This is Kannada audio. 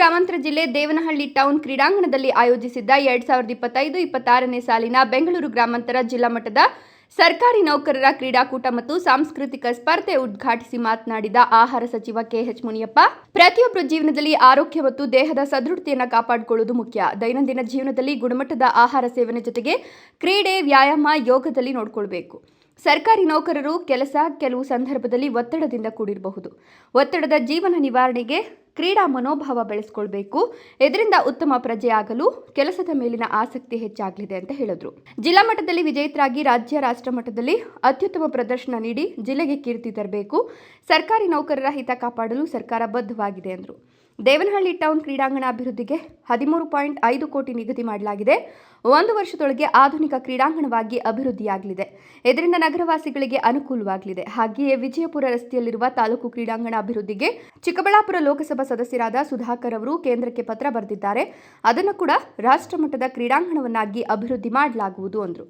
ಗ್ರಾಮಾಂತರ ಜಿಲ್ಲೆ ದೇವನಹಳ್ಳಿ ಟೌನ್ ಕ್ರೀಡಾಂಗಣದಲ್ಲಿ ಆಯೋಜಿಸಿದ್ದ 2025-26ನೇ ಸಾಲಿನ ಬೆಂಗಳೂರು ಗ್ರಾಮಾಂತರ ಜಿಲ್ಲಾ ಮಟ್ಟದ ಸರ್ಕಾರಿ ನೌಕರರ ಕ್ರೀಡಾಕೂಟ ಮತ್ತು ಸಾಂಸ್ಕೃತಿಕ ಸ್ಪರ್ಧೆ ಉದ್ಘಾಟಿಸಿ ಮಾತನಾಡಿದ ಆಹಾರ ಸಚಿವ ಕೆಎಚ್ ಮುನಿಯಪ್ಪ, ಪ್ರತಿಯೊಬ್ಬರ ಜೀವನದಲ್ಲಿ ಆರೋಗ್ಯ ಮತ್ತು ದೇಹದ ಸದೃಢತೆಯನ್ನು ಕಾಪಾಡಿಕೊಳ್ಳುವುದು ಮುಖ್ಯ. ದೈನಂದಿನ ಜೀವನದಲ್ಲಿ ಗುಣಮಟ್ಟದ ಆಹಾರ ಸೇವನೆ ಜೊತೆಗೆ ಕ್ರೀಡೆ, ವ್ಯಾಯಾಮ, ಯೋಗದಲ್ಲಿ ನೋಡಿಕೊಳ್ಳಬೇಕು. ಸರ್ಕಾರಿ ನೌಕರರು ಕೆಲವು ಸಂದರ್ಭದಲ್ಲಿ ಒತ್ತಡದಿಂದ ಕೂಡಿರಬಹುದು. ಒತ್ತಡದ ಜೀವನ ನಿವಾರಣೆಗೆ ಕ್ರೀಡಾ ಮನೋಭಾವ ಬೆಳೆಸಿಕೊಳ್ಬೇಕು. ಇದರಿಂದ ಉತ್ತಮ ಪ್ರಜೆಯಾಗಲು ಕೆಲಸದ ಮೇಲಿನ ಆಸಕ್ತಿ ಹೆಚ್ಚಾಗಲಿದೆ ಅಂತ ಹೇಳಿದ್ರು. ಜಿಲ್ಲಾ ಮಟ್ಟದಲ್ಲಿ ವಿಜೇತರಾಗಿ ರಾಜ್ಯ, ರಾಷ್ಟ್ರ ಮಟ್ಟದಲ್ಲಿ ಅತ್ಯುತ್ತಮ ಪ್ರದರ್ಶನ ನೀಡಿ ಜಿಲ್ಲೆಗೆ ಕೀರ್ತಿ ತರಬೇಕು. ಸರ್ಕಾರಿ ನೌಕರರ ಹಿತ ಕಾಪಾಡಲು ಸರ್ಕಾರ ಬದ್ಧವಾಗಿದೆ ಎಂದರು. ದೇವನಹಳ್ಳಿ ಟೌನ್ ಕ್ರೀಡಾಂಗಣ ಅಭಿವೃದ್ಧಿಗೆ 13.5 ಕೋಟಿ ನಿಗದಿ ಮಾಡಲಾಗಿದೆ. 1 ವರ್ಷದೊಳಗೆ ಆಧುನಿಕ ಕ್ರೀಡಾಂಗಣವಾಗಿ ಅಭಿವೃದ್ಧಿಯಾಗಲಿದೆ. ಇದರಿಂದ ನಗರವಾಸಿಗಳಿಗೆ ಅನುಕೂಲವಾಗಲಿದೆ. ಹಾಗೆಯೇ ವಿಜಯಪುರ ರಸ್ತೆಯಲ್ಲಿರುವ ತಾಲೂಕು ಕ್ರೀಡಾಂಗಣ ಅಭಿವೃದ್ಧಿಗೆ ಚಿಕ್ಕಬಳ್ಳಾಪುರ ಲೋಕಸಭಾ ಸದಸ್ಯರಾದ ಸುಧಾಕರ್ ಅವರು ಕೇಂದ್ರಕ್ಕೆ ಪತ್ರ ಬರೆದಿದ್ದಾರೆ. ಅದನ್ನು ಕೂಡ ರಾಷ್ಟ್ರ ಮಟ್ಟದ ಕ್ರೀಡಾಂಗಣವನ್ನಾಗಿ ಅಭಿವೃದ್ಧಿ ಮಾಡಲಾಗುವುದು ಎಂದರು.